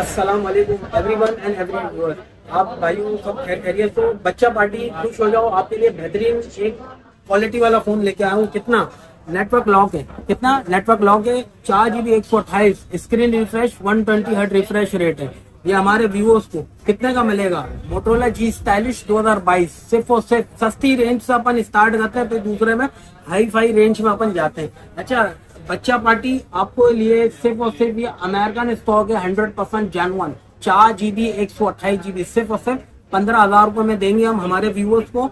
अस्सलाम वालेकुम everyone and everyone. आप भाइयों सब खैरियत हो? बच्चा पार्टी खुश हो जाओ, आपके लिए बेहतरीन एक क्वालिटी वाला फोन लेके आया हूँ। कितना नेटवर्क लॉक है, कितना नेटवर्क लॉक है, 4GB 128, screen refresh 120 hertz refresh rate है। ये हमारे व्यूअर्स को कितने का मिलेगा? Motorola G stylish 2022। सिर्फ और सिर्फ सस्ती रेंज से अपन स्टार्ट करते हैं, फिर दूसरे में हाई फाई रेंज में अपन जाते हैं। अच्छा, बच्चा पार्टी आपको लिए सिर्फ और सिर्फ ये अमेरिकन स्टॉक है, 100% जेन्युइन, 4GB 128GB, सिर्फ और सिर्फ 15,000 रुपए में देंगे हम हमारे व्यूअर्स को।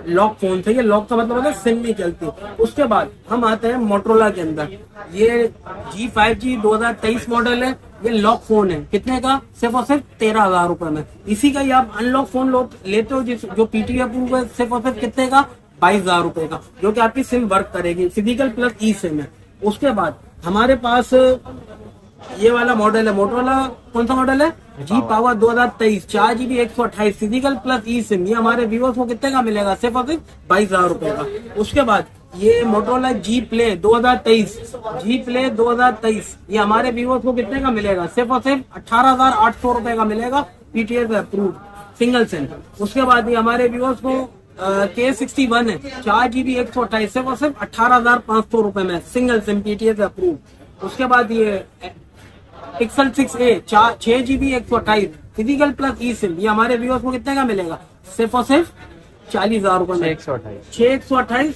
लॉक फोन से, ये लॉक का मतलब है सिम नहीं चलती। उसके बाद हम आते हैं मोटोरोला के अंदर। ये G5G 2023 मॉडल है, ये लॉक फोन है। कितने का? सिर्फ और सिर्फ 13,000 रुपए में। इसी का ही आप अनलॉक फोन लेते हो जो PTA अप्रूव है, सिर्फ और सिर्फ कितने का? 22,000 रुपए का, जो कि आपकी सिम वर्क करेगी, फिजिकल प्लस ई सिम है। उसके बाद हमारे पास ये वाला मॉडल है मोटोरोला, कौन सा मॉडल है? जी power 2023, 4GB 128, physical plus e sim. ये हमारे व्यूअर्स को कितने का मिलेगा? सिर्फ और सिर्फ 22,000 रुपए का। उसके बाद ये मोटोरोला जी प्ले 2023, जी प्ले 2023, ये हमारे व्यूअर्स को कितने का मिलेगा? सिर्फ और सिर्फ 18,800 रुपए का मिलेगा, PTA से अप्रूव सिंगल सिम। उसके बाद ये हमारे व्यूअर्स को K61 है, 4GB 128, सिर्फ और सिर्फ 18,500 रुपए में सिंगल सिम, PTA से अप्रूव। उसके बाद ये Pixel 6A 6GB 128, physical plus e sim, ये हमारे व्यूअर्स को कितने का मिलेगा? सिर्फ और सिर्फ 40,000 रुपए में, 6/128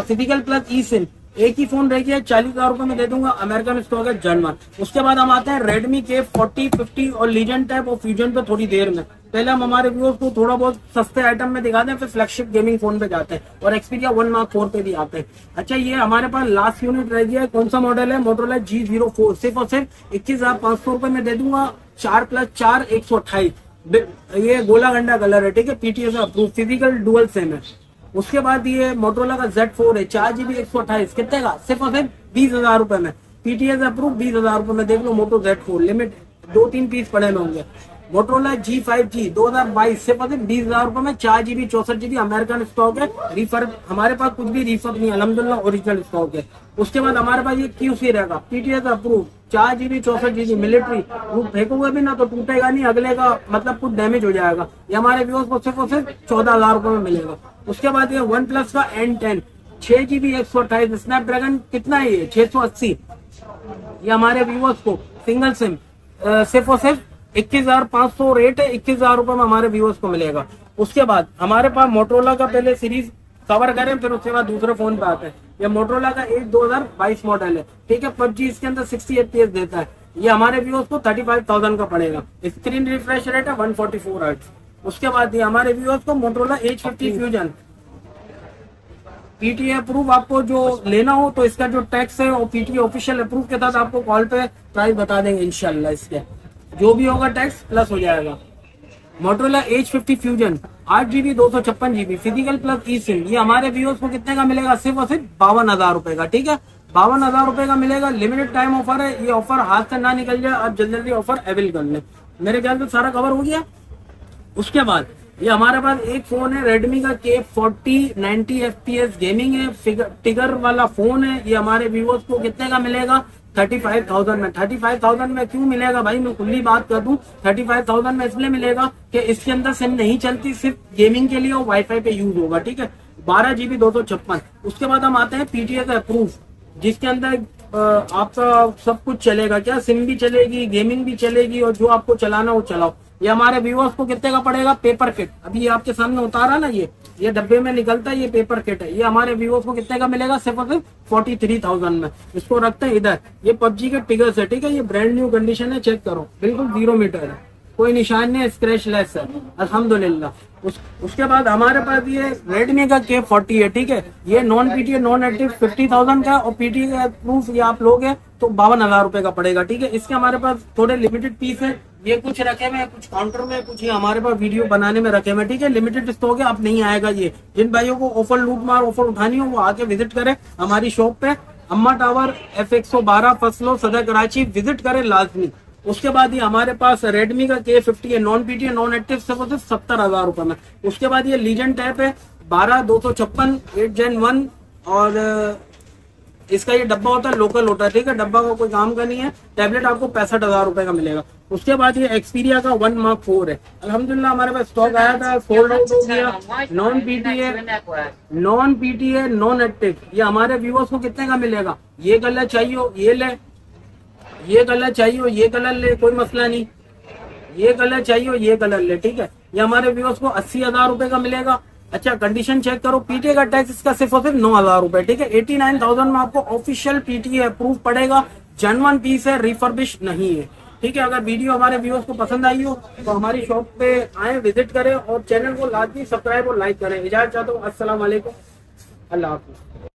फिजिकल प्लस ई सिम। एक ही फोन रह गया, 40,000 रुपए में दे दूंगा, अमेरिकन स्टॉक है, जेन्युइन। उसके बाद हम आते हैं रेडमी के 40, 50 और लीजेंड टैब और फ्यूजन पे थोड़ी देर में। पहले हम हमारे व्यूअर्स को थोड़ा बहुत सस्ते आइटम में दिखाते हैं, फिर फ्लैगशिप गेमिंग फोन पे जाते हैं और Xperia 1 Mark 4 पे भी आते हैं। अच्छा, ये हमारे पास लास्ट यूनिट रह गया है, कौन सा मॉडल है? मोटोरोला G04, सिर्फ और सिर्फ 21,500 रुपए में दे दूंगा, 4+4 128। ये गोला गंडा कलर है, ठीक है, PTA से अप्रूव, फिजिकल डुअल सिम है। उसके बाद ये मोटोरोला का Z4 है, 4GB 128, कितने का? सिर्फ और सिर्फ 20,000 रुपए में, PTA से अप्रूव, 20,000 रुपए में। देख लो मोटो Z4, लिमिट 2-3 पीस पड़े में होंगे। मोटोरोला G5G 2022, सिर्फ और सिर्फ 20,000 रुपए में, 4GB 64GB, अमेरिकन स्टॉक है, रिफर हमारे पास कुछ भी रिफर नहीं, अल्हम्दुलिल्लाह ओरिजिनल स्टॉक है। उसके बाद हमारे पास ये QC रहेगा, PTA से अप्रूव, 4GB 64GB, मिलिट्री, फेंकोगे भी ना तो टूटेगा नहीं, अगले का मतलब कुछ डैमेज हो जाएगा। ये हमारे व्यूअर्स को सिर्फ और सिर्फ 14,000 रुपए में मिलेगा। उसके बाद ये OnePlus का N10 6GB 128, स्नैपड्रैगन कितना है ये? 680। ये हमारे व्यूअर्स को सिंगल सिम सिर्फ और सिर्फ 21,500 रेट है, 21,000 रुपए में हमारे व्यूअर्स को मिलेगा। उसके बाद हमारे पास मोटोरोला का पहले सीरीज कवर करें, फिर उसके बाद दूसरे फोन पे आते हैं। ये मोटोरोला का 2022 मॉडल है, ठीक है, PUBG इसके अंदर 60 FPS देता है। ये हमारे व्यूअर्स को 35,000 का पड़ेगा, स्क्रीन रिफ्रेश रेट है 144 हर्ट्ज। उसके बाद ये हमारे व्यूअर्स को Motorola H50 fusion, PTA approve. आपको जो लेना हो तो इसका जो टैक्स है और PTA ऑफिशियल अप्रूव के साथ आपको कॉल पे प्राइस बता देंगे इंशाल्लाह। इसके जो भी होगा टैक्स प्लस हो जाएगा। Motorola H50 Fusion 8GB 256GB, physical plus e sim, ये हमारे व्यूअर्स को कितने का मिलेगा? सिर्फ और सिर्फ 52,000 रुपए का, ठीक है, 52,000 रुपए का मिलेगा। लिमिटेड टाइम ऑफर है, ये ऑफर हाथ से ना निकल जाए, आप जल्दी जल्दी ऑफर अवेल कर लें। मेरे ख्याल से सारा कवर हो गया। उसके बाद ये हमारे पास एक फोन है रेडमी का K40, 90 FPS गेमिंग है, टिगर वाला फोन है। ये हमारे व्यूअर्स को कितने का मिलेगा? 35,000 में। 35,000 में क्यों मिलेगा भाई? मैं खुली बात कर दूं, 35,000 में इसलिए मिलेगा कि इसके अंदर सिम नहीं चलती, सिर्फ गेमिंग के लिए और वाईफाई पे यूज होगा, ठीक है, 12GB 256। उसके बाद हम आते हैं PTA से अप्रूव, जिसके अंदर आपका सब कुछ चलेगा। क्या? सिम भी चलेगी, गेमिंग भी चलेगी, और जो आपको चलाना हो चलाओ। ये हमारे व्यूअर्स को कितने का पड़ेगा? पेपर किट, अभी ये आपके सामने उतारा ना, ये डब्बे में निकलता है, ये पेपर किट है। ये हमारे व्यूअर्स को कितने का मिलेगा? सिर्फ और सिर्फ 43,000 में। इसको रखते हैं इधर। ये PUBG के टिगर्स है, ठीक है, ये ब्रांड न्यू कंडीशन है, चेक करो, बिल्कुल 0 मीटर है, कोई निशान नहीं है, स्क्रैच लेस है, अल्हम्दुलिल्लाह। उसके बाद हमारे पास ये रेडमी का K40 है, ठीक है, ये नॉन PTA नॉन एक्टिव 50,000 का, और PTA का प्रूफ ये आप लोगे तो 52,000 रुपए का पड़ेगा, ठीक है। इसके हमारे पास थोड़े लिमिटेड पीस है, ये कुछ रखे हुए, कुछ काउंटर में, कुछ ये हमारे पास वीडियो बनाने में रखे हुए, ठीक है, लिमिटेड स्टॉक है, अब नहीं आएगा ये। जिन भाइयों को ऑफर लूट मार ऑफर उठानी हो वो आके विजिट करे हमारी शॉप पे, अम्मा टावर F112 फसलो सदर कराची, विजिट करे लाजमी। उसके बाद ये हमारे पास रेडमी का K50 है, नॉन PTA नॉन एक्टिव, सिर्फ 70,000 रुपए में। उसके बाद ये लीजेंड टैप है 12 256 8 Gen 1 और इसका ये डब्बा होता है, लोकल होता है, ठीक है, डब्बा का कोई काम का नहीं है। टैबलेट आपको 65,000 रुपए का मिलेगा। उसके बाद ये एक्सपीरिया का 1 Mark 4 है, अल्हम्दुलिल्लाह हमारे पास स्टॉक आया था, सोल्ड आउट हो गया। नॉन पीटीए नॉन एक्टिव, ये हमारे व्यूअर्स को कितने का मिलेगा? ये कलर चाहिए हो ये ले, ये कलर चाहिए हो ये कलर ले, कोई मसला नहीं, ये कलर चाहिए हो ये कलर ले, ठीक है। ये हमारे व्यूअर्स को 80,000 रुपए का मिलेगा। अच्छा कंडीशन चेक करो, पीटीए का टैक्स इसका सिर्फ और सिर्फ 9,000 रुपए, ठीक है। 89,000 में आपको ऑफिशियल पीटीए अप्रूव पड़ेगा, जेन्युइन पीस है, रिफर्बिश नहीं है, ठीक है। अगर वीडियो हमारे व्यूअर्स को पसंद आई हो तो हमारी शॉप पे आए, विजिट करें और चैनल को लाजमी सब्सक्राइब और लाइक करें। इजाजत चाहता हूँ, अस्सलाम वालेकुम, अल्लाह हाफिज।